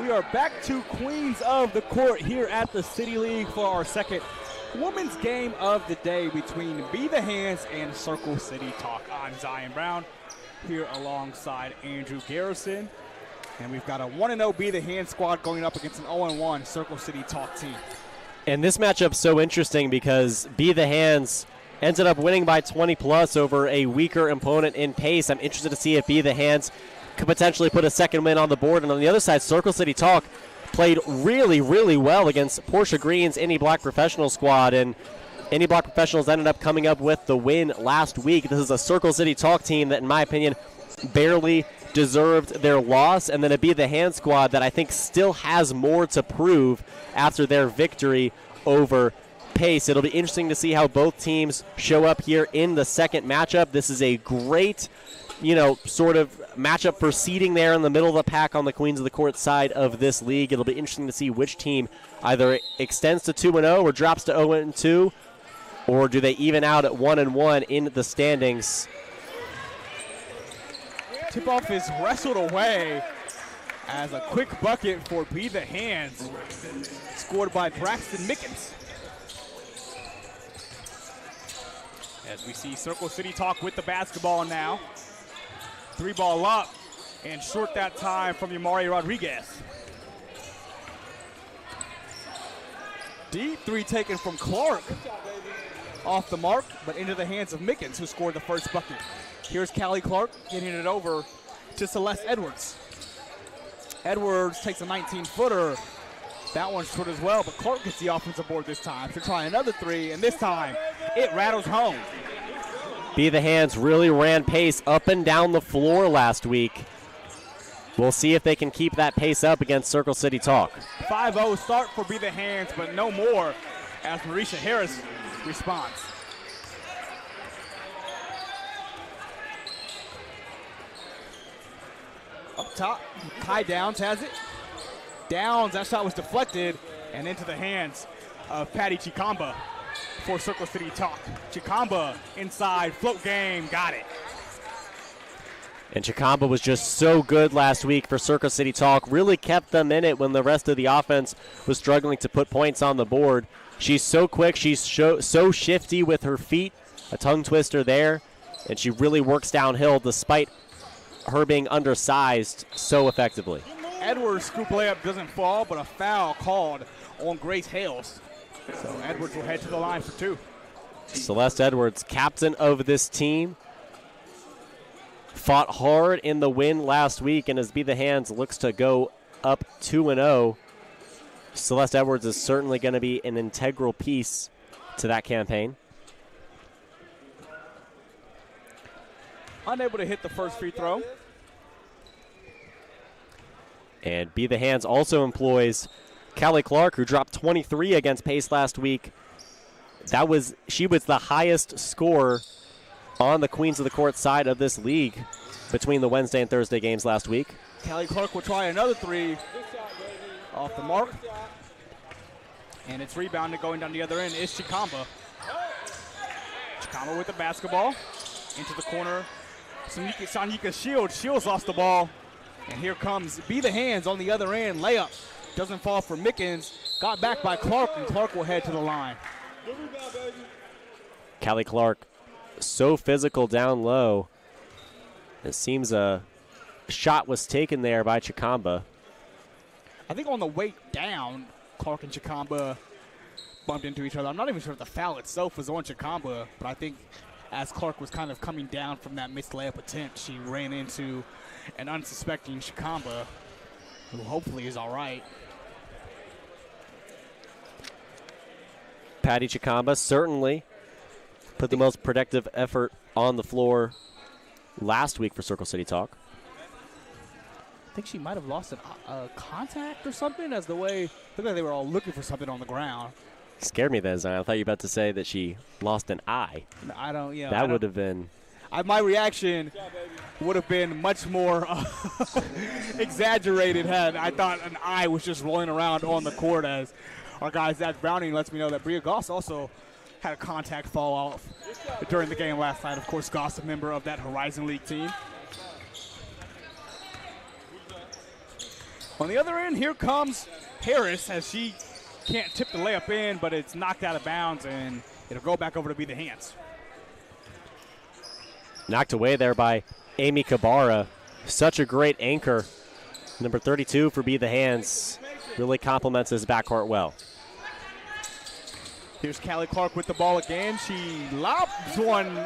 We are back to Queens of the Court here at the City League for our second women's game of the day between Be The Hands and Circle City Talk. I'm Zion Brown here alongside Andrew Garrison. And we've got a 1-0 Be The Hands squad going up against an 0-1 Circle City Talk team. And this matchup's so interesting because Be The Hands ended up winning by 20+ over a weaker opponent in Pace. I'm interested to see if Be The Hands could potentially put a second win on the board. And on the other side, Circle City Talk played really, really well against Portia Green's Indy Black Professional squad. And Indy Black Professionals ended up coming up with the win last week. This is a Circle City Talk team that, in my opinion, barely deserved their loss. And then a Be The Hands squad that I think still has more to prove after their victory over Pace. It'll be interesting to see how both teams show up here in the second matchup. This is a great, sort of matchup for seeding there in the middle of the pack on the Queens of the Court side of this league. It'll be interesting to see which team either extends to 2-0 or drops to 0-2, or do they even out at 1-1 in the standings. Tip-off is wrestled away as a quick bucket for Be The Hands, scored by Braxton Mickens. As we see Circle City Talk with the basketball now. 3-ball up and short that time from Yamari Rodriguez. Deep three taken from Clark. Off the mark, but into the hands of Mickens, who scored the first bucket. Here's Callie Clark getting it over to Celeste Edwards. Edwards takes a 19-footer. That one's short as well, but Clark gets the offensive board this time. She'll try another three, and this time it rattles home. Be The Hands really ran Pace up and down the floor last week. We'll see if they can keep that pace up against Circle City Talk. 5-0 start for Be The Hands, but no more as Marisha Harris responds. Up top, Kai Downs has it. Downs, that shot was deflected and into the hands of Patty Chikamba for Circle City Talk. Chikamba inside, float game, got it. And Chikamba was just so good last week for Circle City Talk. Really kept them in it when the rest of the offense was struggling to put points on the board. She's so quick. She's so shifty with her feet. A tongue twister there. And she really works downhill despite her being undersized so effectively. Edwards' scoop layup doesn't fall, but a foul called on Grace Hales. So Edwards will head to the line for two. Celeste Edwards, captain of this team, fought hard in the win last week, and as Be The Hands looks to go up 2-0, Celeste Edwards is certainly going to be an integral piece to that campaign. Unable to hit the first free throw. And Be The Hands also employs Callie Clark, who dropped 23 against Pace last week. She was the highest scorer on the Queens of the Court side of this league between the Wednesday and Thursday games last week. Callie Clark will try another three off the mark. And it's rebounded going down the other end is Chikamba. Chikamba with the basketball. Into the corner. Sanika Shields. Shields lost the ball. And here comes Be The Hands on the other end. Layup. Doesn't fall for Mickens. Got back by Clark, and Clark will head to the line. Callie Clark, so physical down low. It seems a shot was taken there by Chikamba. I think on the way down, Clark and Chikamba bumped into each other. I'm not even sure if the foul itself was on Chikamba, but I think as Clark was kind of coming down from that missed layup attempt, she ran into an unsuspecting Chikamba, who hopefully is all right. Patty Chikamba certainly put the most productive effort on the floor last week for Circle City Talk. I think she might have lost a contact or something, as the way looked like they were all looking for something on the ground. Scared me there, Zion. I thought you were about to say that she lost an eye. No, I don't. Yeah, that would have been. My reaction would have been much more exaggerated had I thought an eye was just rolling around on the court, as our guy Zach Browning lets me know that Bria Goss also had a contact fall off during the game last night. Of course, Goss, a member of that Horizon League team. On the other end, here comes Harris as she can't tip the layup in, but it's knocked out of bounds, and it'll go back over to Be the Hands. Knocked away there by Amy Kabara. Such a great anchor. Number 32 for Be the Hands. Really complements his backcourt well. Here's Callie Clark with the ball again. She lobs one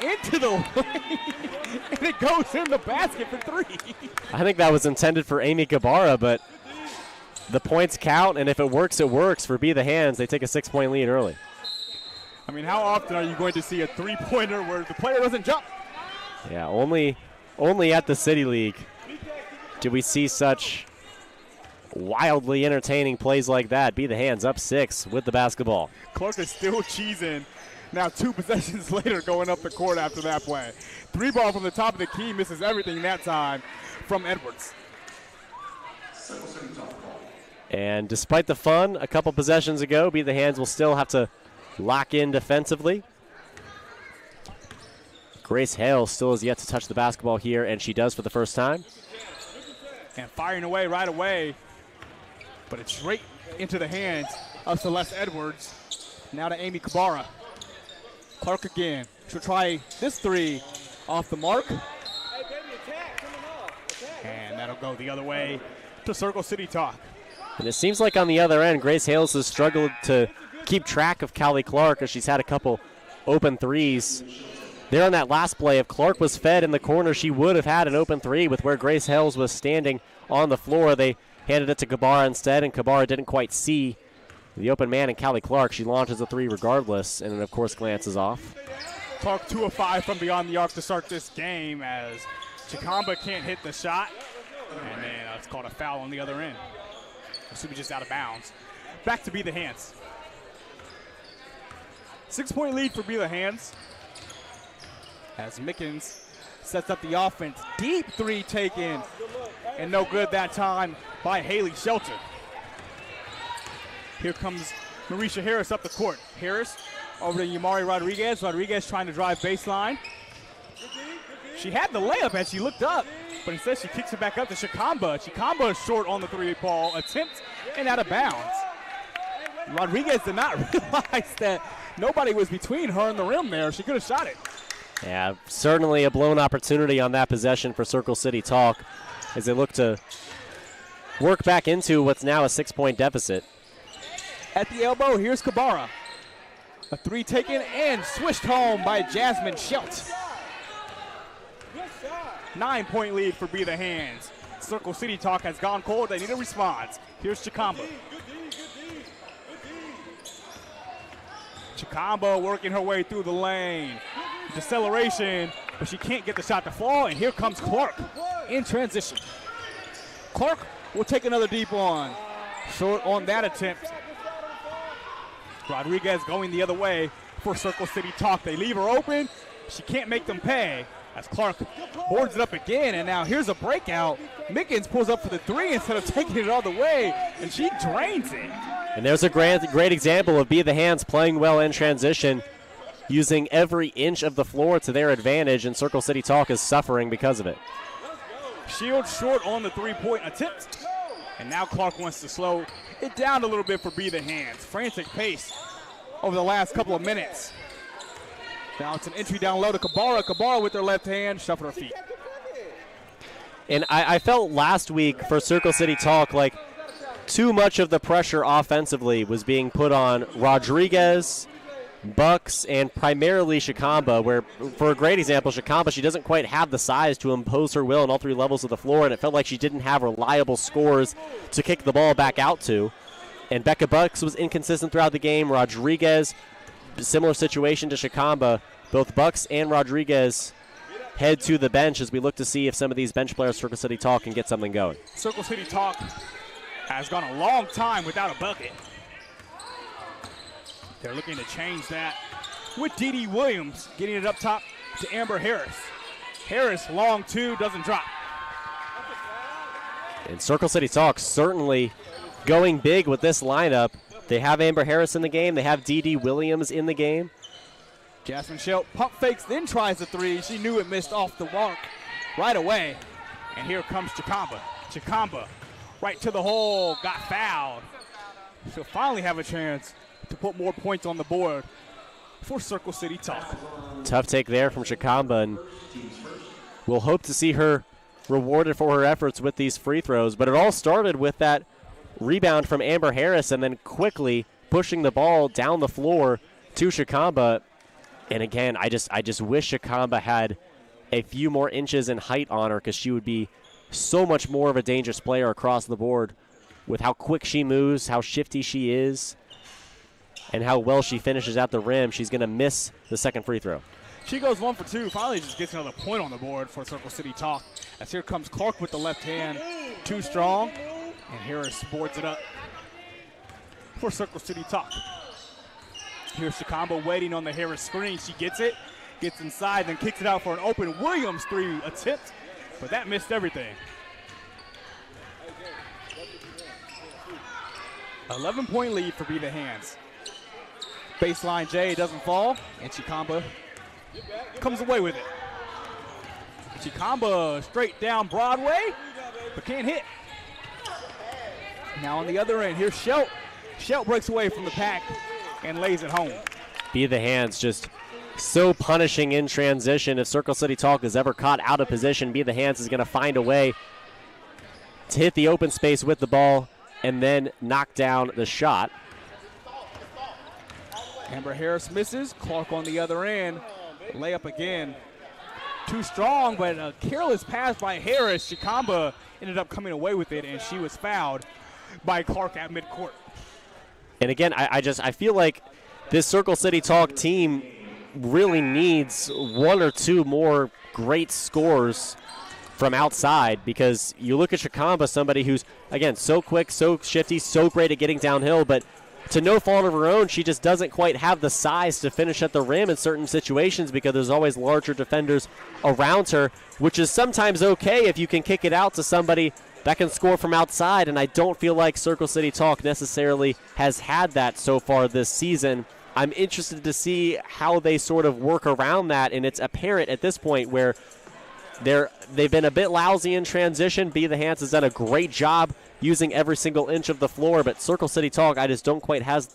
into the lane, and it goes in the basket for three. I think that was intended for Amy Kabara, but the points count, and if it works, it works. For Be the Hands, they take a 6-point lead early. I mean, how often are you going to see a three-pointer where the player doesn't jump? Yeah, only at the City League do we see such wildly entertaining plays like that. Be the Hands up 6 with the basketball. Clark is still cheesing. Now 2 possessions later going up the court after that play. 3-ball from the top of the key, misses everything that time from Edwards. And despite the fun a couple possessions ago, Be the Hands will still have to lock in defensively. Grace Hale still has yet to touch the basketball here, and she does for the first time. And firing away right away, but it's straight into the hands of Celeste Edwards. Now to Amy Kabara. Clark again. She'll try this three off the mark. And that'll go the other way to Circle City Talk. And it seems like on the other end, Grace Hales has struggled to keep track of Callie Clark as she's had a couple open threes. There on that last play, if Clark was fed in the corner, she would have had an open three with where Grace Hales was standing on the floor. They handed it to Kabara instead, and Kabara didn't quite see the open man in Callie Clark. She launches a three regardless, and then, of course, glances off. Clark 2 of 5 from beyond the arc to start this game as Chikamba can't hit the shot. And then it's called a foul on the other end. Assuming just out of bounds. Back to Be the Hands. 6-point lead for Be the Hands. As Mickens sets up the offense. Deep three taken. And no good that time by Haley Shelton. Here comes Marisha Harris up the court. Harris over to Yamari Rodriguez. Rodriguez trying to drive baseline. She had the layup as she looked up, but instead she kicks it back up to Chikamba. Chikamba is short on the three-ball attempt and out of bounds. Rodriguez did not realize that nobody was between her and the rim there. She could have shot it. Yeah, certainly a blown opportunity on that possession for Circle City Talk as they look to work back into what's now a 6-point deficit. At the elbow, here's Kabara. A three taken and swished home by Jasmine Schelt. 9-point lead for Be the Hands. Circle City Talk has gone cold. They need a response. Here's Chikamba. Chikamba working her way through the lane. Deceleration, but she can't get the shot to fall. And here comes Clark in transition. Clark will take another deep one. Short on that attempt. Rodriguez going the other way for Circle City Talk. They leave her open. She can't make them pay as Clark boards it up again. And now here's a breakout. Mickens pulls up for the three instead of taking it all the way, and she drains it. And there's a great example of Be the Hands playing well in transition, using every inch of the floor to their advantage, and Circle City Talk is suffering because of it. Shield short on the three-point attempt. And now Clark wants to slow it down a little bit for Be the Hands. Frantic pace over the last couple of minutes. Now it's an entry down low to Kabara. Kabara with her left hand, shuffle her feet. And I felt last week for Circle City Talk like too much of the pressure offensively was being put on Rodriguez, Bucks, and primarily Chikamba, where, for a great example, Chikamba, she doesn't quite have the size to impose her will on all three levels of the floor, and it felt like she didn't have reliable scores to kick the ball back out to. And Becca Bucks was inconsistent throughout the game. Rodriguez, similar situation to Chikamba. Both Bucks and Rodriguez head to the bench as we look to see if some of these bench players Circle City Talk can get something going. Circle City Talk has gone a long time without a bucket. They're looking to change that with Dee Dee Williams getting it up top to Amber Harris. Harris, long two, doesn't drop. And Circle City Talk certainly going big with this lineup. They have Amber Harris in the game. They have Dee Dee Williams in the game. Jasmine Schelt pump fakes, then tries the three. She knew it missed off the mark right away. And here comes Chikamba. Chikamba right to the hole, got fouled. She'll finally have a chance to put more points on the board for Circle City Talk. Tough take there from Shikamba, and we'll hope to see her rewarded for her efforts with these free throws. But it all started with that rebound from Amber Harris and then quickly pushing the ball down the floor to Shikamba. And again, I just wish Shikamba had a few more inches in height on her, because she would be so much more of a dangerous player across the board with how quick she moves, how shifty she is, and how well she finishes at the rim. She's going to miss the second free throw. She goes 1 for 2, finally just gets another point on the board for Circle City Talk. As here comes Clark with the left hand, too strong, and Harris boards it up for Circle City Talk. Here's Shikamba waiting on the Harris screen. She gets it, gets inside, then kicks it out for an open Williams 3 attempt, but that missed everything. 11-point lead for Be The Hands. Baseline J doesn't fall, and Shikamba comes away with it. Shikamba straight down Broadway, but can't hit. Now on the other end, here's Schelt. Schelt breaks away from the pack and lays it home. Be The Hands just so punishing in transition. If Circle City Talk is ever caught out of position, Be The Hands is going to find a way to hit the open space with the ball and then knock down the shot. Amber Harris misses. Clark on the other end. Layup again. Too strong, but a careless pass by Harris. Shikamba ended up coming away with it, and she was fouled by Clark at midcourt. And again, I feel like this Circle City Talk team really needs one or two more great scores from outside, because you look at Shikamba, somebody who's, again, so quick, so shifty, so great at getting downhill, but to no fault of her own, she just doesn't quite have the size to finish at the rim in certain situations, because there's always larger defenders around her, which is sometimes okay if you can kick it out to somebody that can score from outside, and I don't feel like Circle City Talk necessarily has had that so far this season. I'm interested to see how they sort of work around that, and it's apparent at this point where they've been a bit lousy in transition. Be The Hands has done a great job using every single inch of the floor, but Circle City Talk, I just don't quite have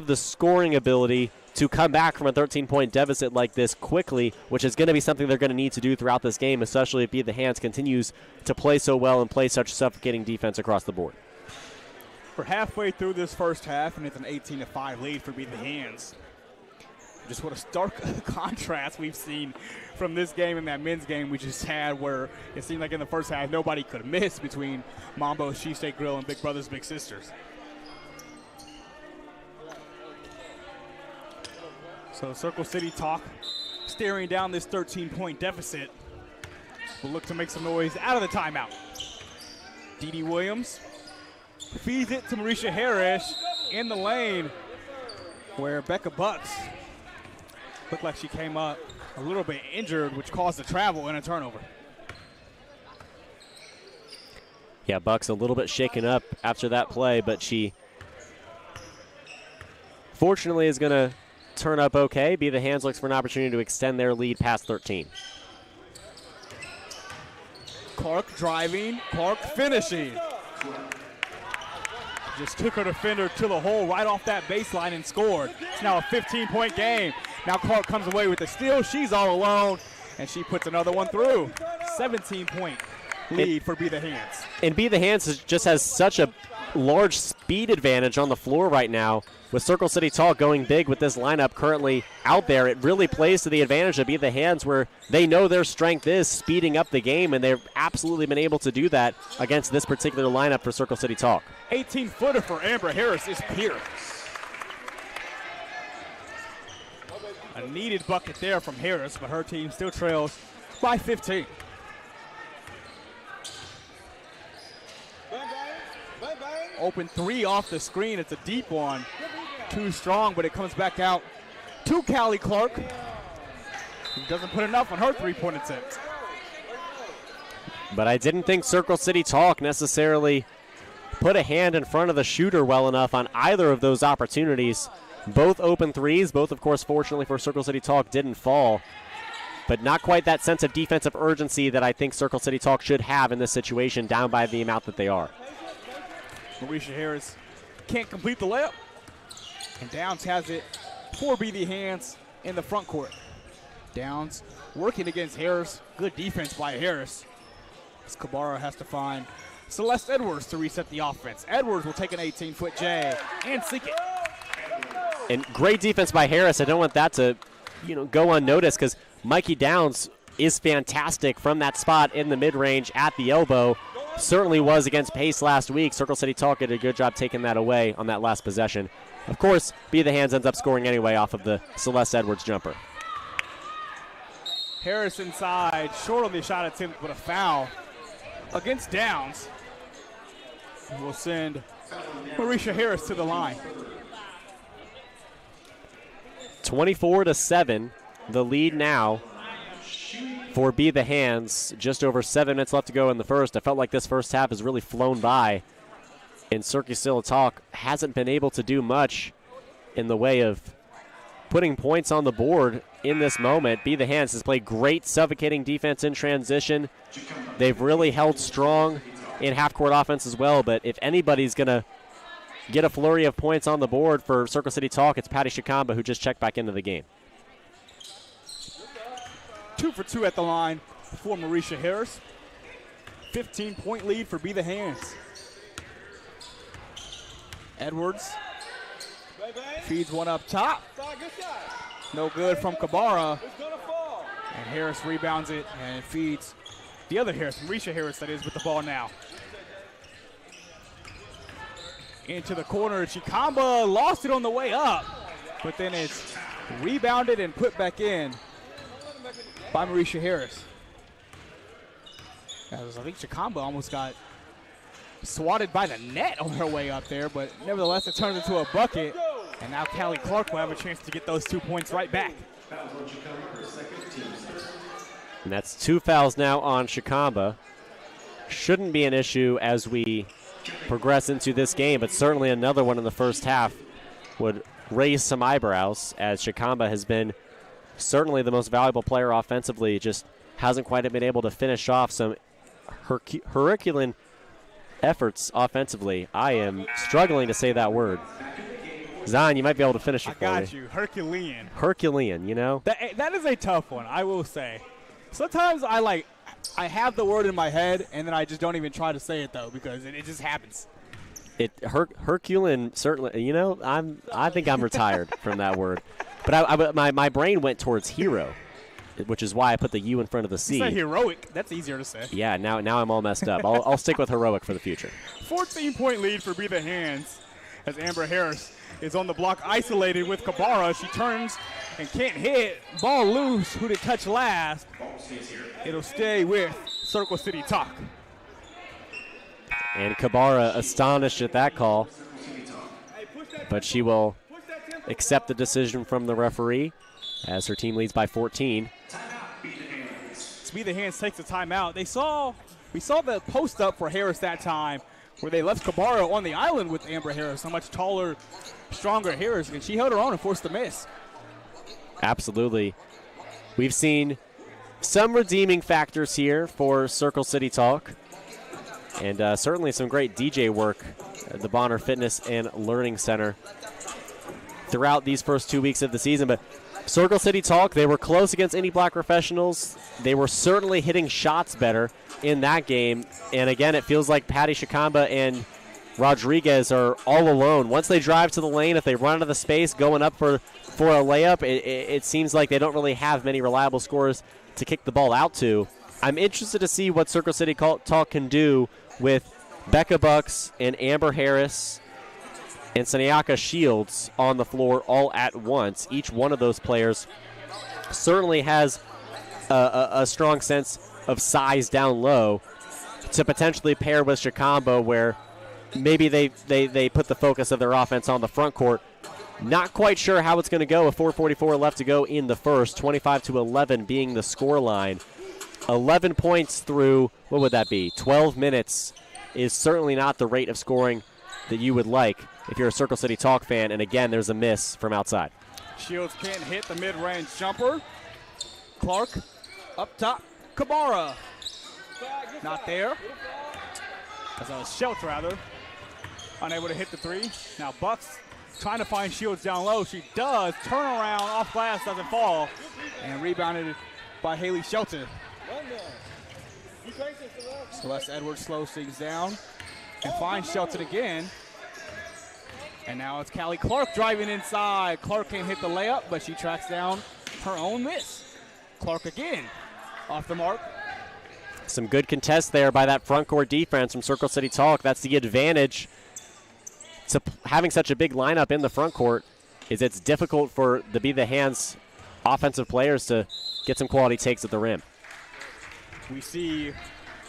the scoring ability to come back from a 13-point deficit like this quickly, which is going to be something they're going to need to do throughout this game, especially if Be The Hands continues to play so well and play such suffocating defense across the board. We're halfway through this first half, and it's an 18-5 lead for Be The Hands. Just what a stark contrast we've seen from this game and that men's game we just had, where it seemed like in the first half nobody could miss between Mambo's Cheesesteak Grill and Big Brothers Big Sisters. So Circle City Talk staring down this 13-point deficit will look to make some noise out of the timeout. Dee Williams feeds it to Marisha Harris in the lane, where Becca Bucks looked like she came up a little bit injured, which caused a travel and a turnover. Yeah, Bucks a little bit shaken up after that play, but she fortunately is going to turn up okay. Be The Hands looks for an opportunity to extend their lead past 13. Clark driving, Clark finishing. Just took her defender to the hole right off that baseline and scored. It's now a 15-point game. Now Clark comes away with the steal. She's all alone, and she puts another one through. 17-point lead for Be The Hands. And Be The Hands just has such a large speed advantage on the floor right now. With Circle City Talk going big with this lineup currently out there, it really plays to the advantage of Be The Hands, where they know their strength is speeding up the game, and they've absolutely been able to do that against this particular lineup for Circle City Talk. 18-footer for Amber Harris is Pierce. A needed bucket there from Harris, but her team still trails by 15. Open three off the screen. It's a deep one. Too strong, but it comes back out to Callie Clark, who doesn't put enough on her three-point attempt. But I didn't think Circle City Talk necessarily put a hand in front of the shooter well enough on either of those opportunities. Both open threes, both, of course, fortunately for Circle City Talk, didn't fall. but not quite that sense of defensive urgency that I think Circle City Talk should have in this situation, down by the amount that they are. Marisha Harris can't complete the layup, and Downs has it for Be The Hands in the front court. Downs working against Harris. Good defense by Harris. As Kabara has to find Celeste Edwards to reset the offense. Edwards will take an 18-foot J and sink it. And great defense by Harris. I don't want that to, go unnoticed, because Mikey Downs is fantastic from that spot in the mid-range at the elbow. Certainly was against Pace last week. Circle City Talk did a good job taking that away on that last possession. Of course, Be The Hands ends up scoring anyway off of the Celeste Edwards jumper. Harris inside, short on the shot attempt, but a foul against Downs. We'll send Marisha Harris to the line. 24-7, the lead now for Be The Hands. Just over 7 minutes left to go in the first. I felt like this first half has really flown by, and Circle City Talk hasn't been able to do much in the way of putting points on the board in this moment. Be The Hands has played great suffocating defense in transition. They've really held strong in half-court offense as well, but if anybody's going to get a flurry of points on the board for Circle City Talk, it's Patty Shikamba, who just checked back into the game. 2 for 2 at the line for Marisha Harris. 15-point lead for Be The Hands. Edwards feeds one up top. No good from Kabara. And Harris rebounds it and feeds the other Harris, Marisha Harris, that is, with the ball now. Into the corner. Shikamba lost it on the way up, but then it's rebounded and put back in by Marisha Harris. I think Shikamba almost got swatted by the net on her way up there, but nevertheless it turns into a bucket, and now Callie Clark will have a chance to get those 2 points right back. And that's 2 fouls now on Shikamba. Shouldn't be an issue as we progress into this game, but certainly another one in the first half would raise some eyebrows, as Shikamba has been certainly the most valuable player offensively, just hasn't quite been able to finish off some Herculean efforts offensively. I am struggling to say that word. Zion, you might be able to finish it for me. I got you. Herculean. Herculean, That is a tough one, I will say. Sometimes I have the word in my head, and then I just don't even try to say it, though, because it just happens. Herculean, certainly, I think I'm retired from that word. But my brain went towards hero, which is why I put the U in front of the C. You said heroic. That's easier to say. Yeah, now I'm all messed up. I'll stick with heroic for the future. 14-point lead for Be The Hands as Amber Harris is on the block isolated with Kabara. She turns and can't hit. Ball loose. Who did touch last? It'll stay with Circle City Talk. And Kabara astonished at that call, but she will accept the decision from the referee as her team leads by 14. Be The Hands takes a timeout. We saw the post up for Harris that time, where they left Kabara on the island with Amber Harris, a much taller, stronger Harris, and she held her own and forced the miss. Absolutely. We've seen some redeeming factors here for Circle City Talk, and certainly some great DJ work at the Bonner Fitness and Learning Center throughout these first 2 weeks of the season. But Circle City Talk, they were close against Indy Black Professionals. They were certainly hitting shots better in that game. And again, it feels like Patty Shikamba and Rodriguez are all alone. Once they drive to the lane, if they run out of the space going up for a layup, it seems like they don't really have many reliable scorers to kick the ball out to. I'm interested to see what Circle City Talk can do with Becca Bucks and Amber Harris and Sanyaka Shields on the floor all at once. Each one of those players certainly has a strong sense of size down low to potentially pair with Shikamba, where maybe they put the focus of their offense on the front court. Not quite sure how it's going to go with 4:44 left to go in the first, 25-11 being the score line. 11 points through, what would that be, 12 minutes is certainly not the rate of scoring that you would like if you're a Circle City Talk fan. And again, there's a miss from outside. Shields can't hit the mid-range jumper. Clark Up top, Kabara. Not there. As I was Schultz, rather. Unable to hit the three. Now Bucks trying to find Shields down low. She does. Turn around, off glass, doesn't fall. And rebounded by Haley Shelton. Celeste Edwards slows things down and finds Shelton again. And now it's Callie Clark driving inside. Clark can't hit the layup, but she tracks down her own miss. Clark again off the mark. Some good contest there by that front court defense from Circle City Talk. That's the advantage to having such a big lineup in the front court, is it's difficult for the Be the Hands offensive players to get some quality takes at the rim. We see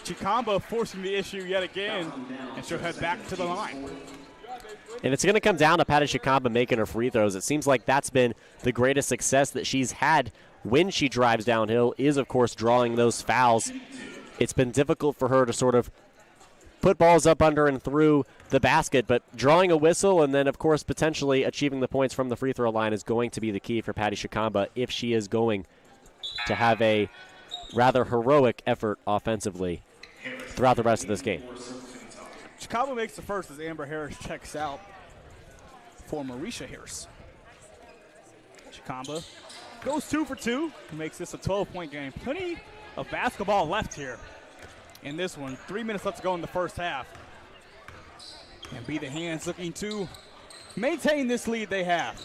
Chikamba forcing the issue yet again, and she'll head back to the line. And it's going to come down to Patty Chikamba making her free throws. It seems like that's been the greatest success that she's had when she drives downhill, is, of course, drawing those fouls. It's been difficult for her to sort of put balls up under and through the basket, but drawing a whistle and then, of course, potentially achieving the points from the free throw line is going to be the key for Patty Chikamba if she is going to have a rather heroic effort offensively throughout the rest of this game. Chikamba makes the first as Amber Harris checks out for Marisha Harris. Chikamba goes 2 for 2, makes this a 12-point game. Plenty of basketball left here in this one. 3 minutes left to go in the first half. And Be the Hands looking to maintain this lead they have.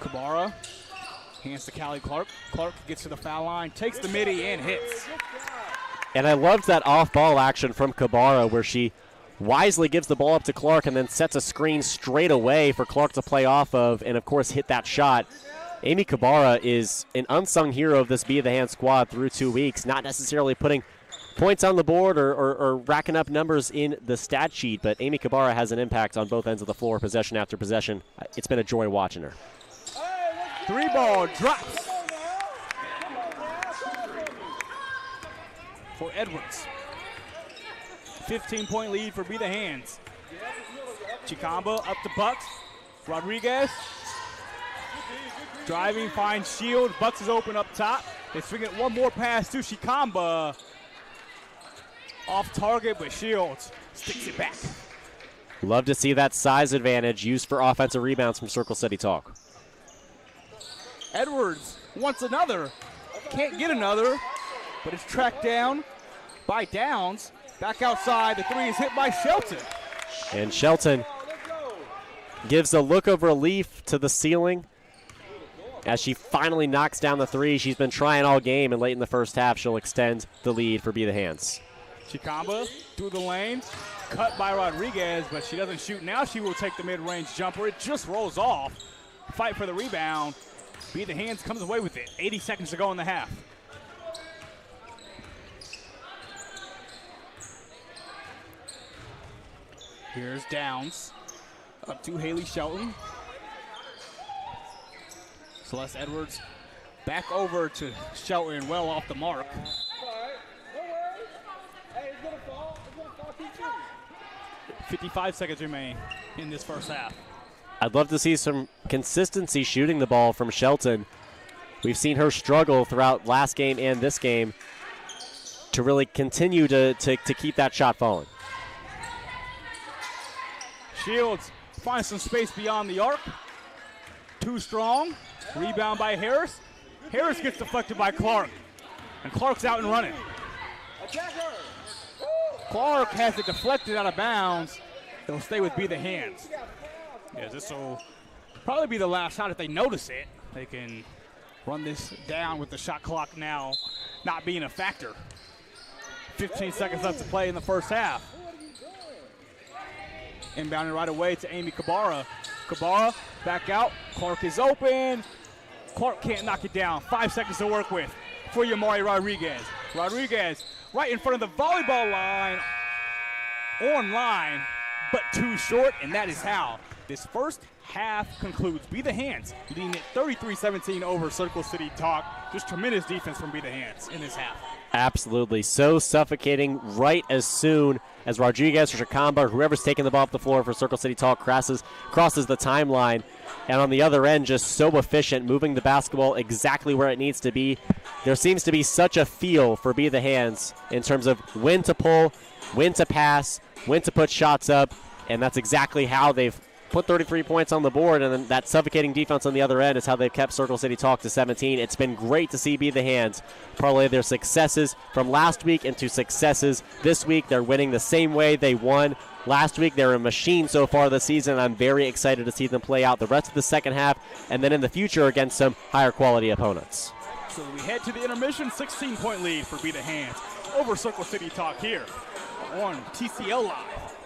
Kabara hands to Callie Clark. Clark gets to the foul line, takes the midi and hits. And I loved that off-ball action from Kabara where she wisely gives the ball up to Clark and then sets a screen straight away for Clark to play off of and, of course, hit that shot. Amy Kabara is an unsung hero of this Be the Hand squad through 2 weeks, not necessarily putting points on the board or racking up numbers in the stat sheet, but Amy Kabara has an impact on both ends of the floor, possession after possession. It's been a joy watching her. 3 ball drops for Edwards. 15-point lead for Be the Hands. Chikamba up to Bucks. Rodriguez driving, finds Shields. Bucks is open up top. They swing it one more pass to Chikamba. Off target, but Shields sticks it back. Love to see that size advantage used for offensive rebounds from Circle City Talk. Edwards wants another. Can't get another, but it's tracked down by Downs. Back outside, the three is hit by Shelton. And Shelton gives a look of relief to the ceiling as she finally knocks down the three. She's been trying all game, and late in the first half, she'll extend the lead for Be the Hands. Chikamba through the lane, cut by Rodriguez, but she doesn't shoot. Now she will take the mid-range jumper. It just rolls off. Fight for the rebound. Be the Hands comes away with it. 80 seconds to go in the half. Here's Downs. Up to Haley Shelton. Celeste Edwards back over to Shelton, well off the mark. 55 seconds remain in this first half. I'd love to see some consistency shooting the ball from Shelton. We've seen her struggle throughout last game and this game to really continue to keep that shot falling. Shields finds some space beyond the arc. Too strong. Rebound by Harris. Harris gets deflected by Clark. And Clark's out and running. Clark has it deflected out of bounds. They'll stay with Be the Hands. Yeah, this will probably be the last shot if they notice it. They can run this down with the shot clock now not being a factor. 15 seconds left to play in the first half. Inbounded right away to Amy Kabara. Kabara back out. Clark is open. Clark can't knock it down. 5 seconds to work with for Yamari Rodriguez. Rodriguez right in front of the volleyball line. On line, but too short, and that is how this first half concludes. Be the Hands leading at 33-17 over Circle City Talk. Just tremendous defense from Be the Hands in this half. Absolutely. So suffocating right as soon as Rodriguez or Shakamba, whoever's taking the ball off the floor for Circle City Talk, crosses the timeline. And on the other end, just so efficient, moving the basketball exactly where it needs to be. There seems to be such a feel for Be the Hands in terms of when to pull, when to pass, when to put shots up. And that's exactly how they've put 33 points on the board, and then that suffocating defense on the other end is how they've kept Circle City Talk to 17. It's been great to see Be the Hands parlay their successes from last week into successes this week. They're winning the same way they won last week. They're a machine so far this season. I'm very excited to see them play out the rest of the second half and then in the future against some higher quality opponents. So we head to the intermission, 16-point lead for Be the Hands over Circle City Talk here on TCL Live.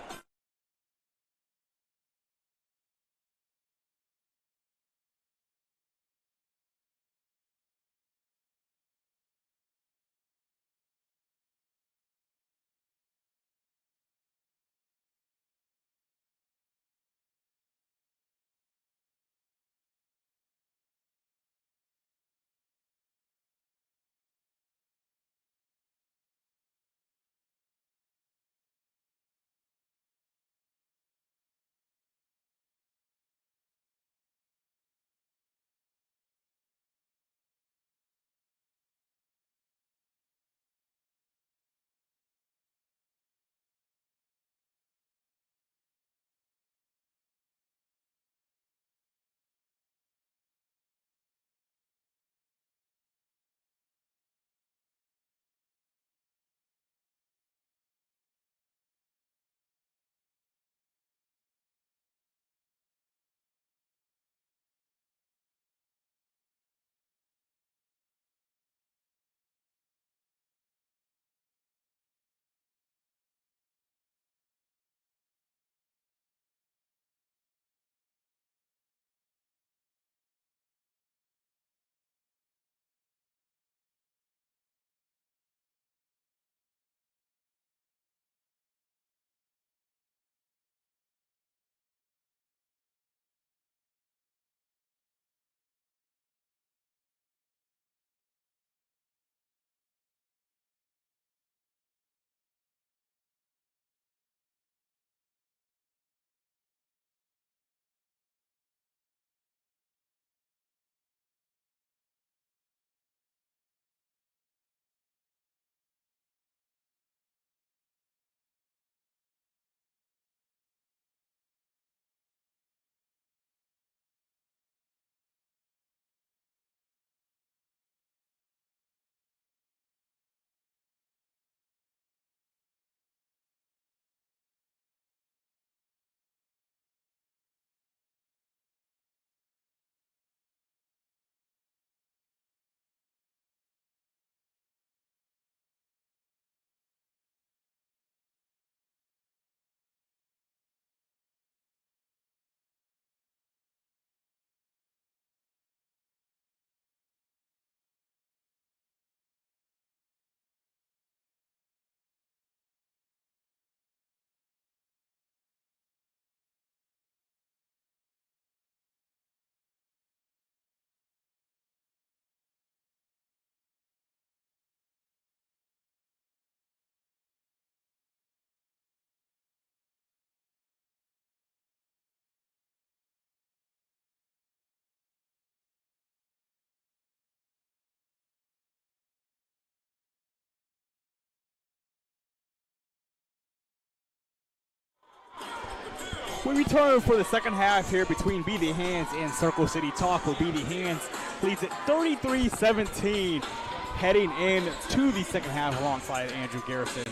We return for the second half here between Be the Hands and Circle City Talk, where Be the Hands leads at 33-17, heading into the second half alongside Andrew Garrison.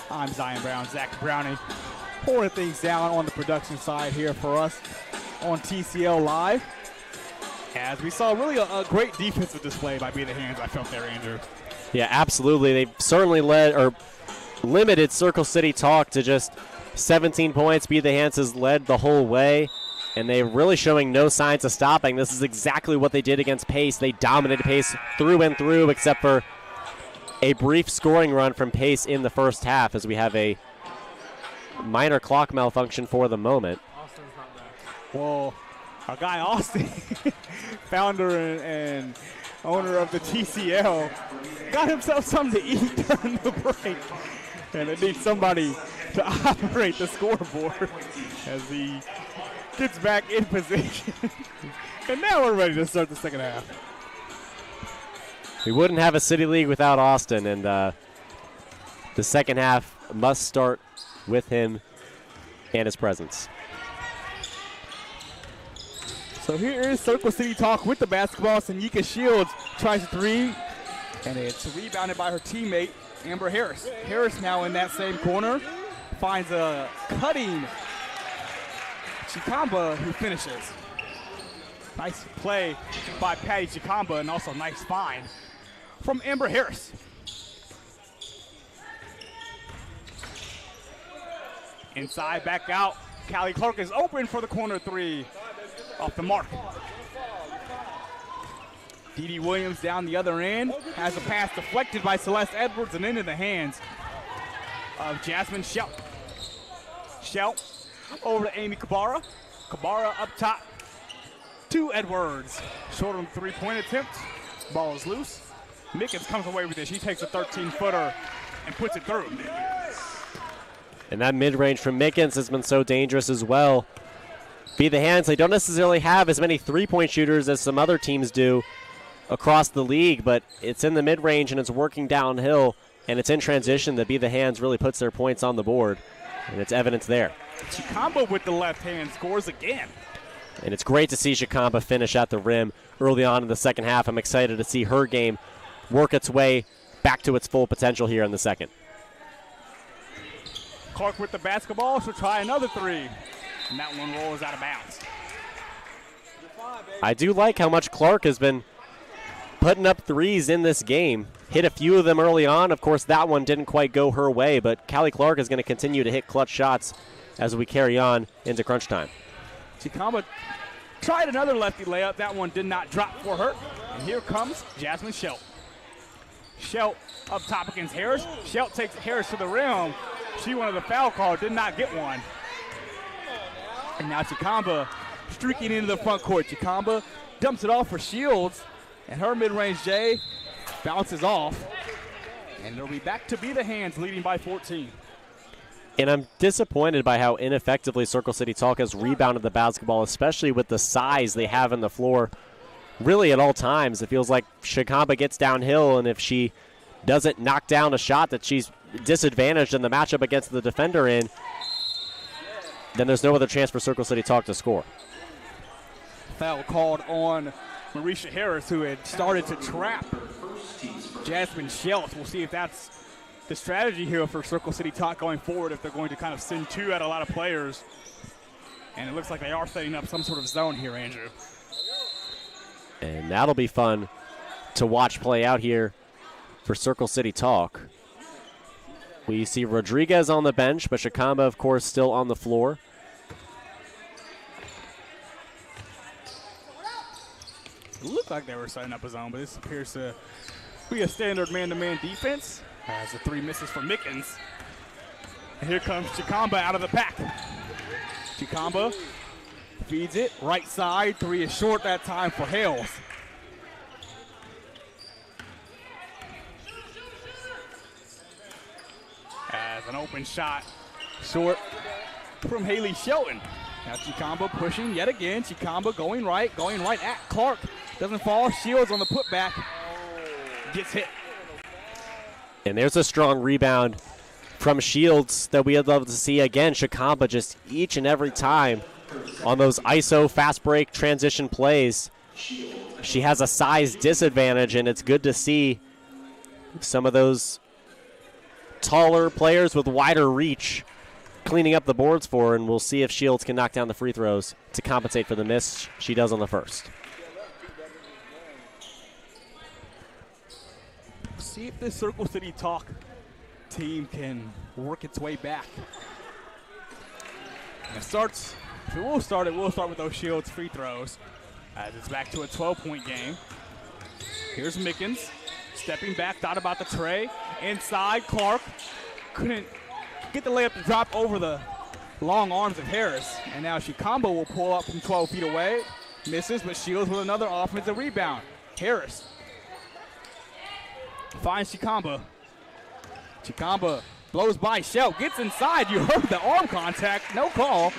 I'm Zion Brown, Zach Browning, holding things down on the production side here for us on TCL Live. As we saw really a great defensive display by Be the Hands, I felt there, Andrew. Yeah, absolutely. They certainly limited Circle City Talk to just 17 points. Be the Hands has led the whole way, and they're really showing no signs of stopping. This is exactly what they did against Pace. They dominated Pace through and through, except for a brief scoring run from Pace in the first half, as we have a minor clock malfunction for the moment. Well, Our guy Austin, founder and owner of the TCL, got himself something to eat during the break. And it needs somebody to operate the scoreboard as he gets back in position. And now we're ready to start the second half. We wouldn't have a City League without Austin, and the second half must start with him and his presence. So here is Circle City Talk with the basketball. Sanika Shields tries a three, and it's rebounded by her teammate, Amber Harris. Harris now in that same corner, finds a cutting Chikamba who finishes. Nice play by Patty Chikamba, and also nice find from Amber Harris. Inside, back out. Callie Clark is open for the corner three. Off the mark. Dee Dee Williams down the other end. Has a pass deflected by Celeste Edwards and into the hands of Jasmine Schelt. Schelt over to Amy Kabara. Kabara up top to Edwards. Short on the three-point attempt. Ball is loose. Mickens comes away with it. She takes a 13-footer and puts it through. And that mid-range from Mickens has been so dangerous as well. Be the Hands, they don't necessarily have as many three-point shooters as some other teams do across the league, but it's in the mid-range and it's working downhill, and it's in transition that Be the Hands really puts their points on the board, and it's evidence there. Chikamba with the left hand scores again. And it's great to see Chikamba finish at the rim early on in the second half. I'm excited to see her game work its way back to its full potential here in the second. Clark with the basketball, she'll try another three. And that one rolls out of bounds. I do like how much Clark has been putting up threes in this game. Hit a few of them early on. Of course, that one didn't quite go her way, but Callie Clark is going to continue to hit clutch shots as we carry on into crunch time. Chikamba tried another lefty layup. That one did not drop for her. And here comes Jasmine Schelt. Schelt up top against Harris. Schelt takes Harris to the rim. She wanted the foul call, did not get one. And now Chikamba streaking into the front court. Chikamba dumps it off for Shields, and her mid-range J bounces off. And it'll be back to Be the Hands, leading by 14. And I'm disappointed by how ineffectively Circle City Talk has rebounded the basketball, especially with the size they have on the floor. Really at all times, it feels like Chikamba gets downhill, and if she doesn't knock down a shot that she's disadvantaged in the matchup against the defender in, then there's no other chance for Circle City Talk to score. Foul called on Marisha Harris, who had started to trap Jasmine Schelt. We'll see if that's the strategy here for Circle City Talk going forward, if they're going to kind of send two at a lot of players. And it looks like they are setting up some sort of zone here, Andrew. And that'll be fun to watch play out here for Circle City Talk. We see Rodriguez on the bench, but Chikamba, of course, still on the floor. It looked like they were setting up a zone, but this appears to be a standard man-to-man defense. As the three misses for Mickens. And here comes Chikamba out of the pack. Chikamba feeds it, right side. Three is short that time for Hales. As an open shot, short from Haley Shelton. Now Chikamba pushing yet again. Chikamba going right at Clark. Doesn't fall. Shields on the putback. Gets hit. And there's a strong rebound from Shields that we'd love to see again. Chikamba just each and every time on those ISO fast break transition plays. She has a size disadvantage, and it's good to see some of those taller players with wider reach cleaning up the boards for her, and we'll see if Shields can knock down the free throws to compensate for the miss she does on the first. See if this Circle City Talk team can work its way back. And we'll start with those Shields free throws as it's back to a 12-point game. Here's Mickens stepping back, thought about the tray. Inside, Clark couldn't get the layup to drop over the long arms of Harris. And now Chikamba will pull up from 12 feet away. Misses, but Shields with another offensive rebound. Harris finds Chikamba. Chikamba blows by Shelt, gets inside. You heard the arm contact, no call.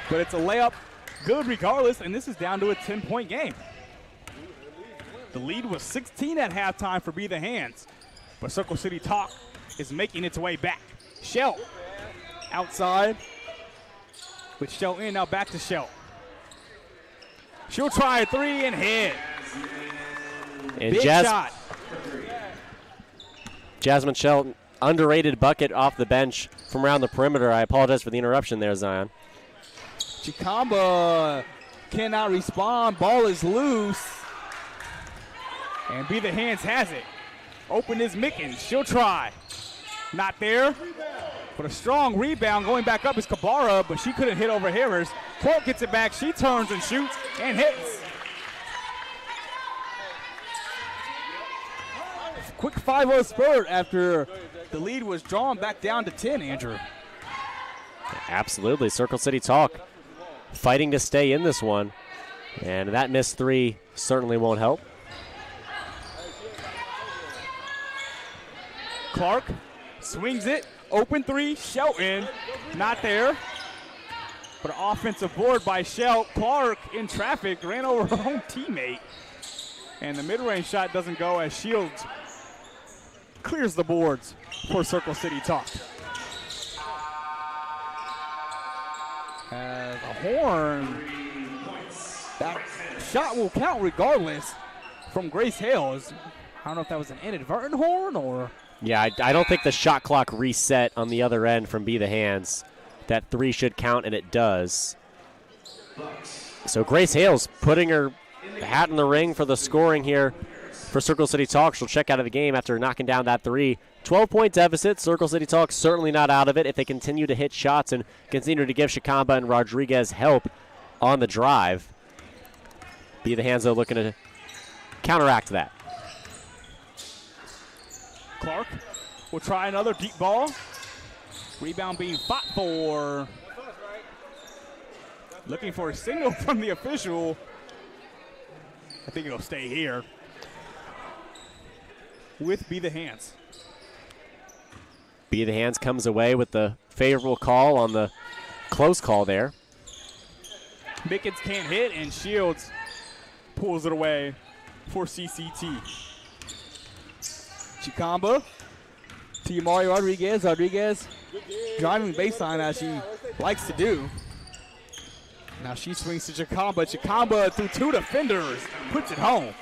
But it's a layup, good regardless, and this is down to a 10-point game. The lead was 16 at halftime for Be the Hands, but Circle City Talk is making its way back. Shelt outside, with Shelt in, now back to Shelt. She'll try a three and hit. And Big shot. Jasmine Shelt, underrated bucket off the bench from around the perimeter. I apologize for the interruption there, Zion. Chikamba cannot respond. Ball is loose. And Be the Hands has it. Open is Mickens. She'll try. Not there. But a strong rebound going back up is Kabara, but she couldn't hit over Harris. Clark gets it back. She turns and shoots and hits. Quick 5-0 spurt after the lead was drawn back down to 10, Andrew. Absolutely. Circle City Talk fighting to stay in this one. And that missed three certainly won't help. Clark swings it. Open three. Shelton not there. But an offensive board by Shelt. Clark in traffic ran over her own teammate. And the mid-range shot doesn't go as Shields clears the boards for Circle City Talk. As a horn, that shot will count regardless from Grace Hales. I don't know if that was an inadvertent horn or... Yeah, I don't think the shot clock reset on the other end from Be the Hands. That three should count, and it does. So Grace Hales putting her hat in the ring for the scoring here for Circle City Talk. She'll check out of the game after knocking down that three. 12-point deficit. Circle City Talk certainly not out of it if they continue to hit shots and continue to give Chikamba and Rodriguez help on the drive. Be the Hands, though, looking to counteract that. Clark will try another deep ball. Rebound being fought for. Looking for a signal from the official. I think it'll stay here with Be the Hands. Be the Hands comes away with the favorable call on the close call there. Mickens can't hit, and Shields pulls it away for CCT. Chikamba to Mario Rodriguez. Rodriguez driving baseline as she likes to do. Now she swings to Chikamba. Chikamba through two defenders puts it home.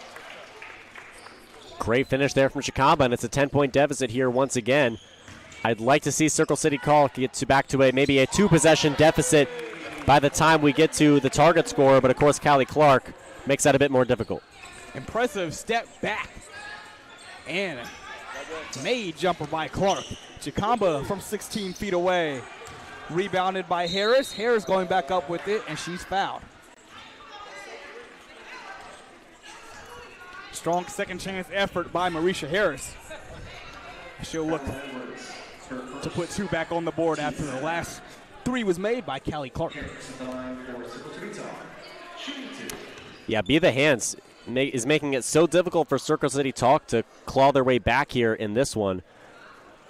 Great finish there from Chikamba, and it's a 10-point deficit here once again. I'd like to see Circle City Call get back to maybe a two-possession deficit by the time we get to the target score, but of course Callie Clark makes that a bit more difficult. Impressive step back and made jumper by Clark. Chikamba from 16 feet away. Rebounded by Harris. Harris going back up with it, and she's fouled. Strong second chance effort by Marisha Harris. She'll look to put two back on the board after the last three was made by Callie Clark. Yeah, Be the Hands is making it so difficult for Circle City Talk to claw their way back here in this one.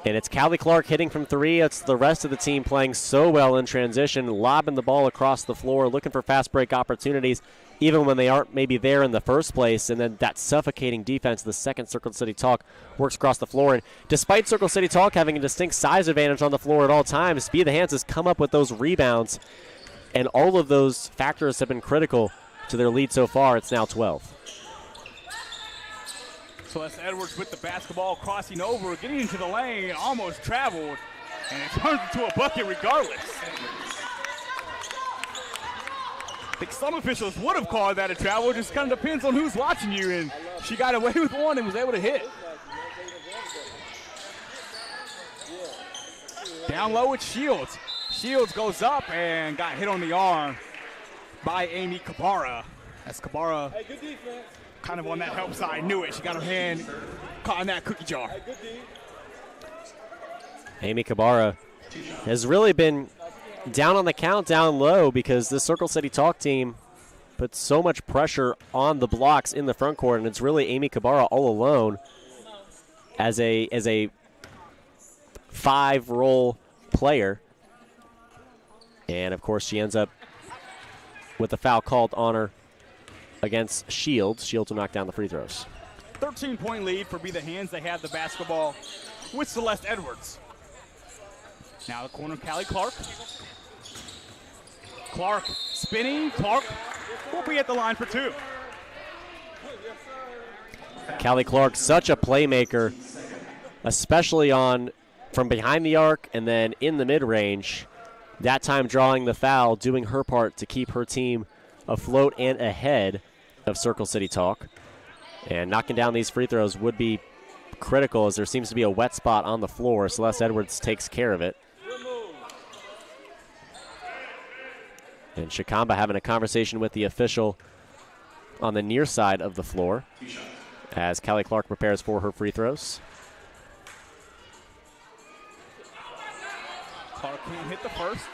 And it's Callie Clark hitting from three. It's the rest of the team playing so well in transition, lobbing the ball across the floor, looking for fast break opportunities, even when they aren't maybe there in the first place. And then that suffocating defense, the second Circle City Talk works across the floor. And despite Circle City Talk having a distinct size advantage on the floor at all times, Be the Hands has come up with those rebounds. And all of those factors have been critical to their lead so far. It's now 12. Celeste Edwards with the basketball crossing over, getting into the lane, almost traveled, and it turns into a bucket regardless. I think some officials would have called that a travel. It just kind of depends on who's watching you, and she got away with one and was able to hit. Down low with Shields. Shields goes up and got hit on the arm by Amy Kabara. As Kabara kind of on that help side, knew it. She got her hand caught in that cookie jar. Amy Kabara has really been down on the count, down low, because the Circle City Talk team puts so much pressure on the blocks in the front court, and it's really Amy Cabarra all alone as a 5-role player. And, of course, she ends up with a foul called on her against Shields. Shields will knock down the free throws. 13-point lead for Be the Hands. They have the basketball with Celeste Edwards. Now the corner, Callie Clark. Clark spinning. Clark will be at the line for 2. Callie Clark, such a playmaker, especially from behind the arc and then in the mid-range. That time drawing the foul, doing her part to keep her team afloat and ahead of Circle City Talk. And knocking down these free throws would be critical as there seems to be a wet spot on the floor. Celeste Edwards takes care of it. And Shikamba having a conversation with the official on the near side of the floor as Callie Clark prepares for her free throws. Clark can't hit the first.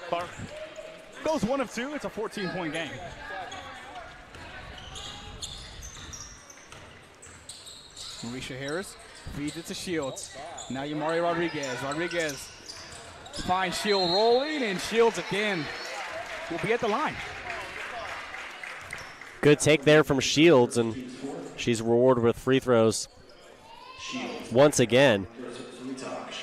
Clark goes 1 of 2. It's a 14-point game. Marisha Harris feeds it to Shields. Now Yamari Rodriguez. Rodriguez finds Shields rolling, and Shields again will be at the line. Good take there from Shields, and she's rewarded with free throws once again.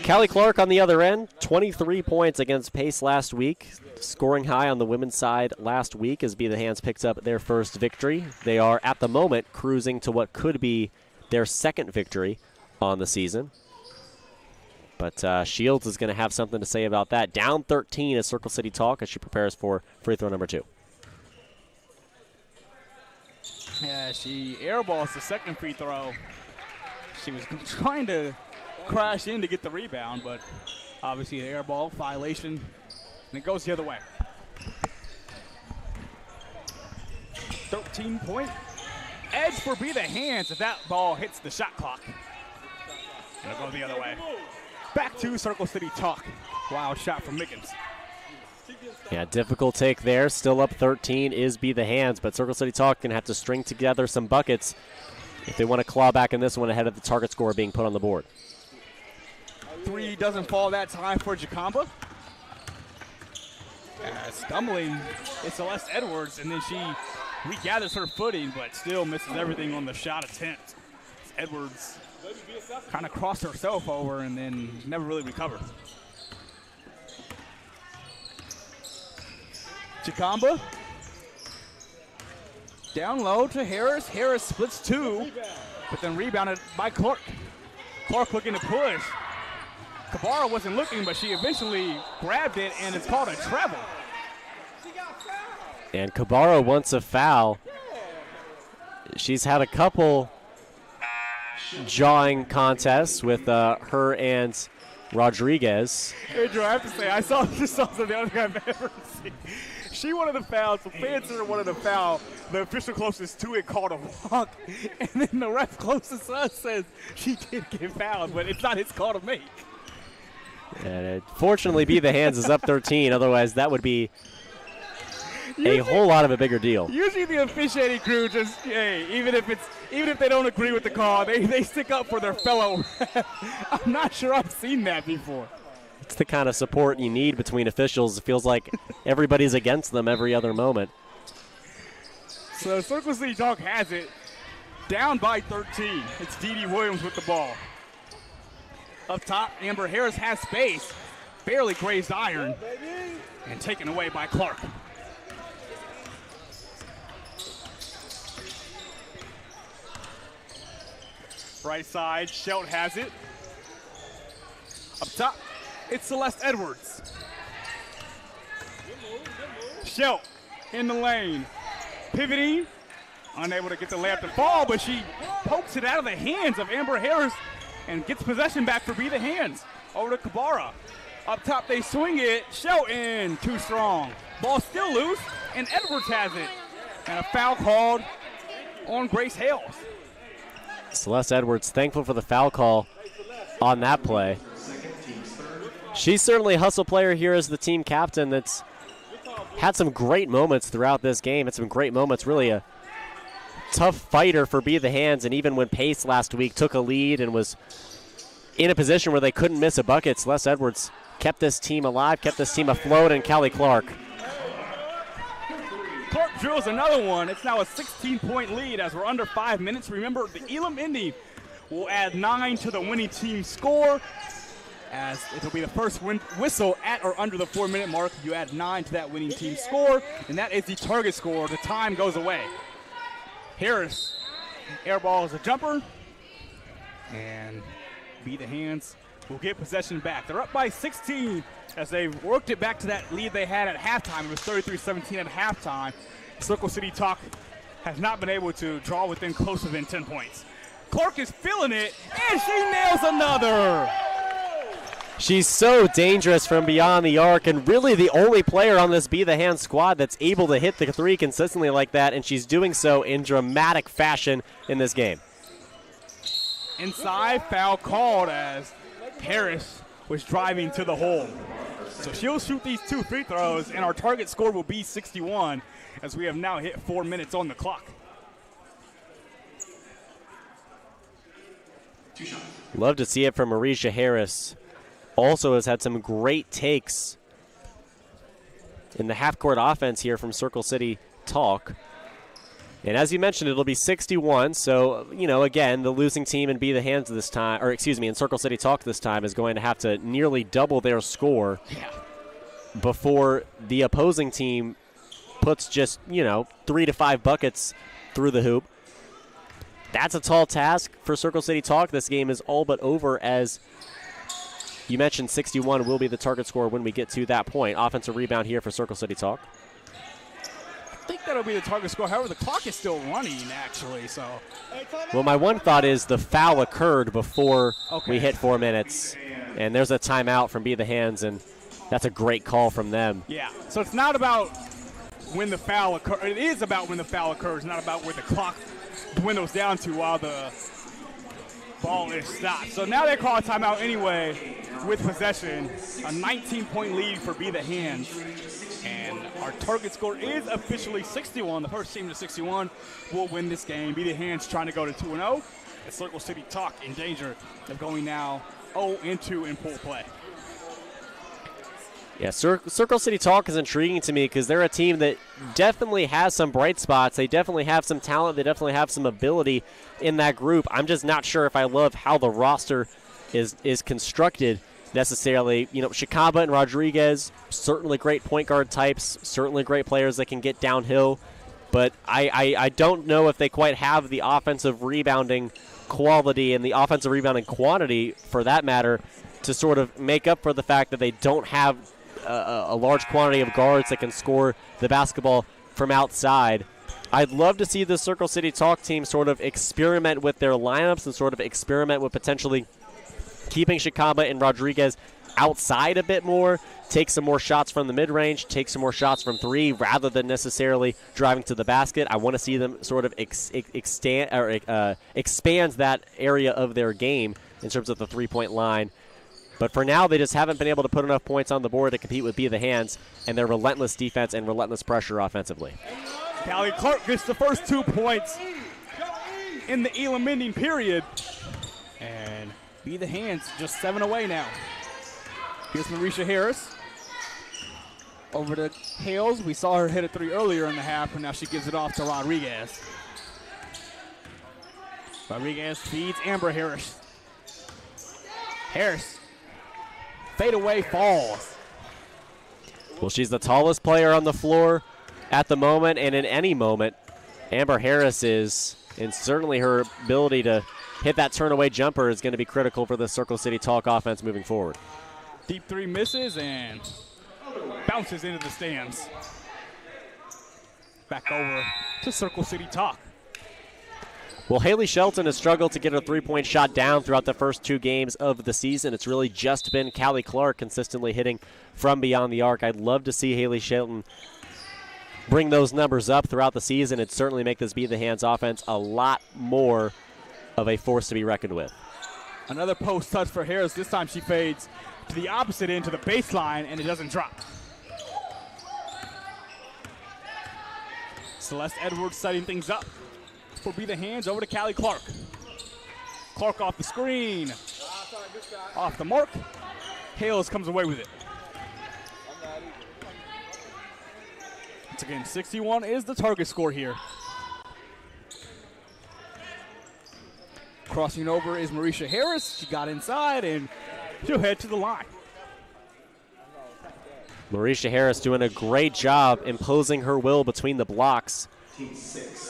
Callie Clark on the other end, 23 points against Pace last week, scoring high on the women's side last week as Be the Hands picks up their first victory. They are, at the moment, cruising to what could be their second victory on the season. But Shields is going to have something to say about that. Down 13 as Circle City Talk as she prepares for free throw number 2. Yeah, she airballs the second free throw. She was trying to crash in to get the rebound, but obviously the airball violation, and it goes the other way. 13-point edge for Be the Hands if that ball hits the shot clock. It'll go the other way. Back to Circle City Talk. Wild shot from Mickens. Yeah, difficult take there. Still up 13 is Be the Hands, but Circle City Talk going to have to string together some buckets if they want to claw back in this one ahead of the target score being put on the board. 3 doesn't fall that time for Jacomba. Stumbling is Celeste Edwards, and then she regathers her footing, but still misses everything on the shot attempt. Edwards kind of crossed herself over and then never really recovered. Jacomba down low to Harris. Harris splits 2, but then rebounded by Clark. Clark looking to push. Cabarra wasn't looking, but she eventually grabbed it, and it's called a travel. And Cabarra wants a foul. She's had a couple jawing contests with her and Rodriguez. Andrew, I have to say, I just saw something I don't think I've ever seen. She wanted a foul, so Fancer wanted a foul. The official closest to it called a walk, and then the ref closest to us says she did get fouled, but it's not his call to make. And fortunately, Be the Hands is up 13. Otherwise, that would be a whole lot of a bigger deal. Usually, the officiating crew just, hey, even if they don't agree with the call, they stick up for their fellow ref. I'm not sure I've seen that before. It's the kind of support you need between officials. It feels like everybody's against them every other moment. So Circle City Talk has it, down by 13. It's Dee Dee Williams with the ball. Up top, Amber Harris has space, barely grazed iron, and taken away by Clark. Right side, Schelt has it. Up top, it's Celeste Edwards. Schelt in the lane, pivoting, unable to get the layup to fall, but she pokes it out of the hands of Amber Harris and gets possession back for Be the Hands. Over to Cabarra. Up top, they swing it. Shelton, too strong. Ball still loose, and Edwards has it. And a foul called on Grace Hales. Celeste Edwards thankful for the foul call on that play. She's certainly a hustle player here as the team captain that's had some great moments throughout this game. Had some great moments, really a tough fighter for Be the Hands, and even when Pace last week took a lead and was in a position where they couldn't miss a bucket, Celeste Edwards kept this team alive, kept this team afloat, and Callie Clark. Clark drills another one. It's now a 16-point lead as we're under 5 minutes. Remember, the Elam Indy will add 9 to the winning team score, as it'll be the first whistle at or under the 4-minute mark. You add 9 to that winning team score, and that is the target score. The time goes away. Harris airballs a jumper, and Be the Hands will get possession back. They're up by 16 as they've worked it back to that lead they had at halftime. It was 33-17 at halftime. Circle City Talk has not been able to draw within closer than 10 points. Clark is feeling it, and she nails another. She's so dangerous from beyond the arc, and really the only player on this Be the Hand squad that's able to hit the three consistently like that, and she's doing so in dramatic fashion in this game. Inside foul called as Harris was driving to the hole. So she'll shoot these 2 free throws, and our target score will be 61 as we have now hit 4 minutes on the clock. Love to see it from Marisha Harris. Also has had some great takes in the half-court offense here from Circle City Talk. And as you mentioned, it'll be 61. So, you know, again, the losing team in Be the Hands this time, or excuse me, in Circle City Talk this time is going to have to nearly double their score before the opposing team puts just, 3 to 5 buckets through the hoop. That's a tall task for Circle City Talk. This game is all but over, as you mentioned 61 will be the target score when we get to that point. Offensive rebound here for Circle City Talk. I think that'll be the target score. However, the clock is still running, actually. So, well, my one thought is the foul occurred before we hit 4 minutes, and there's a timeout from Be the Hands, and that's a great call from them. Yeah, so it's not about when the foul occurs. It is about when the foul occurs, not about where the clock dwindles down to while the ball is stopped. So now they call a timeout anyway with possession. A 19-point lead for Be the Hands. And our target score is officially 61. The first team to 61 will win this game. Be the Hands trying to go to 2-0. And Circle City Talk in danger of going now 0-2 in full play. Yeah, Circle City Talk is intriguing to me because they're a team that definitely has some bright spots. They definitely have some talent. They definitely have some ability in that group. I'm just not sure if I love how the roster is constructed necessarily. Shikaba and Rodriguez, certainly great point guard types, certainly great players that can get downhill. But I don't know if they quite have the offensive rebounding quality and the offensive rebounding quantity, for that matter, to sort of make up for the fact that they don't have a large quantity of guards that can score the basketball from outside. I'd love to see the Circle City Talk team sort of experiment with their lineups and sort of experiment with potentially keeping Shikaba and Rodriguez outside a bit more, take some more shots from the mid-range, take some more shots from three rather than necessarily driving to the basket. I want to see them sort of expand that area of their game in terms of the three-point line. But for now, they just haven't been able to put enough points on the board to compete with Be the Hands and their relentless defense and relentless pressure offensively. Callie Clark gets the first 2 points in the Elam ending period. And Be the Hands just 7 away now. Here's Marisha Harris. Over to Hales. We saw her hit a 3 earlier in the half, and now she gives it off to Rodriguez. Rodriguez feeds Amber Harris. Harris. Fade away, falls. Well, she's the tallest player on the floor at the moment, and in any moment, Amber Harris is, and certainly her ability to hit that turn-away jumper is going to be critical for the Circle City Talk offense moving forward. Deep 3 misses and bounces into the stands. Back over to Circle City Talk. Well, Haley Shelton has struggled to get her three-point shot down throughout the first 2 games of the season. It's really just been Callie Clark consistently hitting from beyond the arc. I'd love to see Haley Shelton bring those numbers up throughout the season, it'd certainly make this Be the Hands offense a lot more of a force to be reckoned with. Another post touch for Harris. This time she fades to the opposite end, to the baseline, and it doesn't drop. Celeste Edwards setting things up for Be the Hands. Over to Callie Clark. Clark off the screen. Off the mark. Hales comes away with it. Once again, 61 is the target score here. Crossing over is Marisha Harris. She got inside, and she'll head to the line. Marisha Harris doing a great job imposing her will between the blocks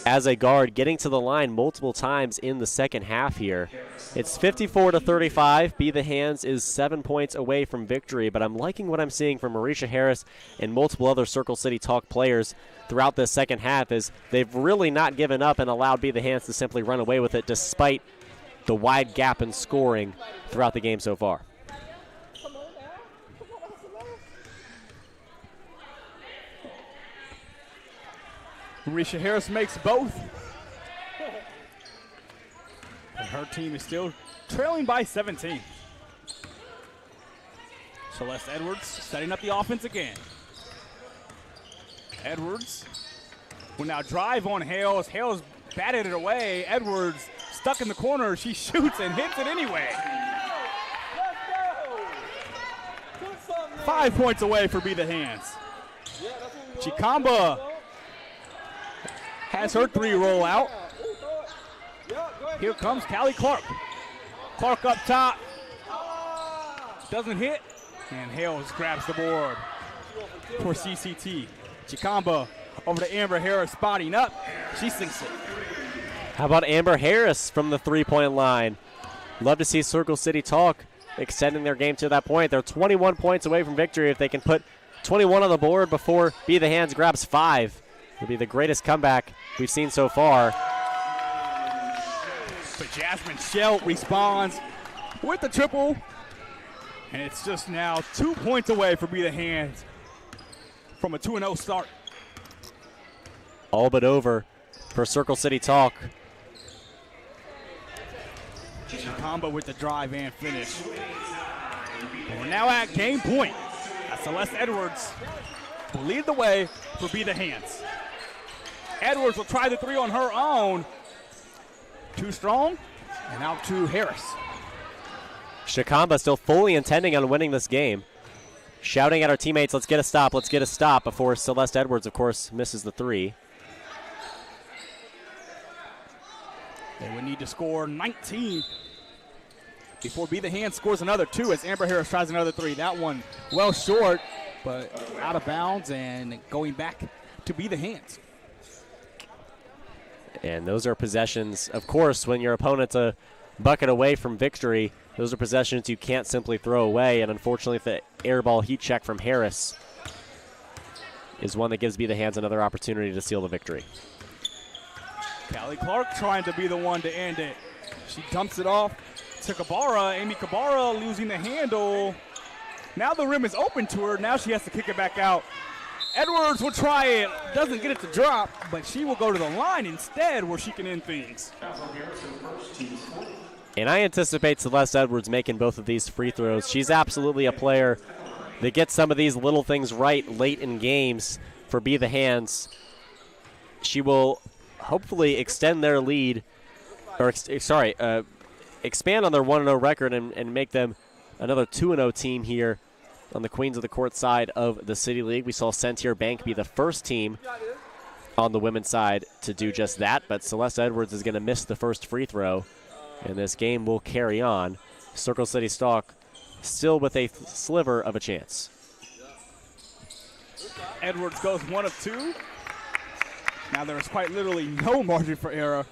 as a guard, getting to the line multiple times in the second half here. It's 54-35. Be the Hands is 7 points away from victory, but I'm liking what I'm seeing from Marisha Harris and multiple other Circle City Talk players throughout this second half, as they've really not given up and allowed Be the Hands to simply run away with it despite the wide gap in scoring throughout the game so far. Marisha Harris makes both. And her team is still trailing by 17. Celeste Edwards setting up the offense again. Edwards will now drive on Hales. Hales batted it away. Edwards stuck in the corner. She shoots and hits it anyway. 5 points away for Be the Hands. Chikamba has her three roll out. Here comes Callie Clark. Clark up top. Doesn't hit. And Hales grabs the board for CCT. Chikamba over to Amber Harris spotting up. She sinks it. How about Amber Harris from the three-point line? Love to see Circle City Talk extending their game to that point. They're 21 points away from victory. If they can put 21 on the board before Be the Hands grabs 5, it'll be the greatest comeback we've seen so far. But Jasmine Shell responds with the triple. And it's just now 2 points away for Be the Hands from a 2-0 start. All but over for Circle City Talk. Chikamba with the drive and finish. And we're now at game point. Celeste Edwards will lead the way for Be the Hands. Edwards will try the three on her own. Too strong, and out to Harris. Chikamba still fully intending on winning this game. Shouting at our teammates, let's get a stop, let's get a stop, before Celeste Edwards, of course, misses the three. They would need to score 19 before Be the Hands scores another 2 as Amber Harris tries another three. That one well short, but out of bounds and going back to Be the Hands. And those are possessions, of course, when your opponent's a bucket away from victory, those are possessions you can't simply throw away. And unfortunately, the air ball heat check from Harris is one that gives Be the Hands another opportunity to seal the victory. Callie Clark trying to be the one to end it. She dumps it off to Kabara. Amy Kabara losing the handle. Now the rim is open to her. Now she has to kick it back out. Edwards will try it. Doesn't get it to drop, but she will go to the line instead where she can end things. And I anticipate Celeste Edwards making both of these free throws. She's absolutely a player that gets some of these little things right late in games for Be the Hands. She will hopefully extend their lead, or expand on their 1-0 record and make them another 2-0 team here on the Queens of the Court side of the City League. We saw Sentier Bank be the first team on the women's side to do just that, but Celeste Edwards is going to miss the first free throw, and this game will carry on. Circle City Talk still with a sliver of a chance. Edwards goes 1 of 2. Now there is quite literally no margin for error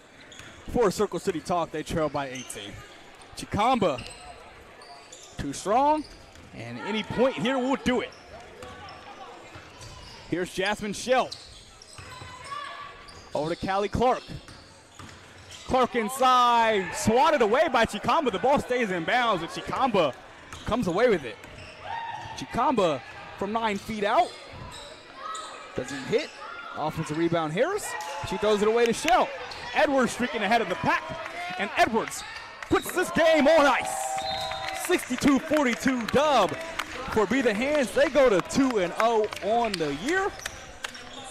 for Circle City Talk. They trail by 18. Chikamba, too strong, and any point here will do it. Here's Jasmine Shell. Over to Callie Clark. Clark inside, swatted away by Chikamba. The ball stays in bounds, and Chikamba comes away with it. Chikamba from 9 feet out. Doesn't hit. Offensive rebound, Harris. She throws it away to Shell. Edwards streaking ahead of the pack. And Edwards puts this game on ice. 62-42 dub for Be The Hands. They go to 2-0 on the year.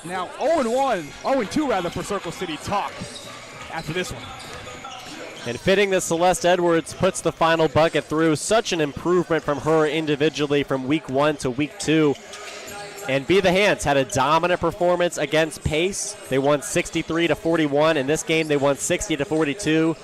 Now 0-2 rather for Circle City Talk after this one. And fitting that Celeste Edwards puts the final bucket through. Such an improvement from her individually from week 1 to week 2. And Be The Hands had a dominant performance against Pace. They won 63-41. In this game, they won 60-42.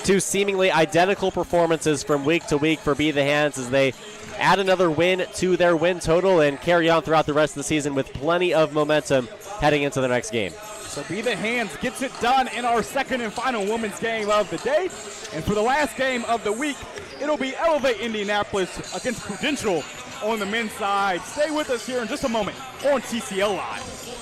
Two seemingly identical performances from week to week for Be The Hands as they add another win to their win total and carry on throughout the rest of the season with plenty of momentum heading into the next game. So Be The Hands gets it done in our second and final women's game of the day. And for the last game of the week, it'll be Elevate Indianapolis against Prudential on the men's side. Stay with us here in just a moment on TCL Live.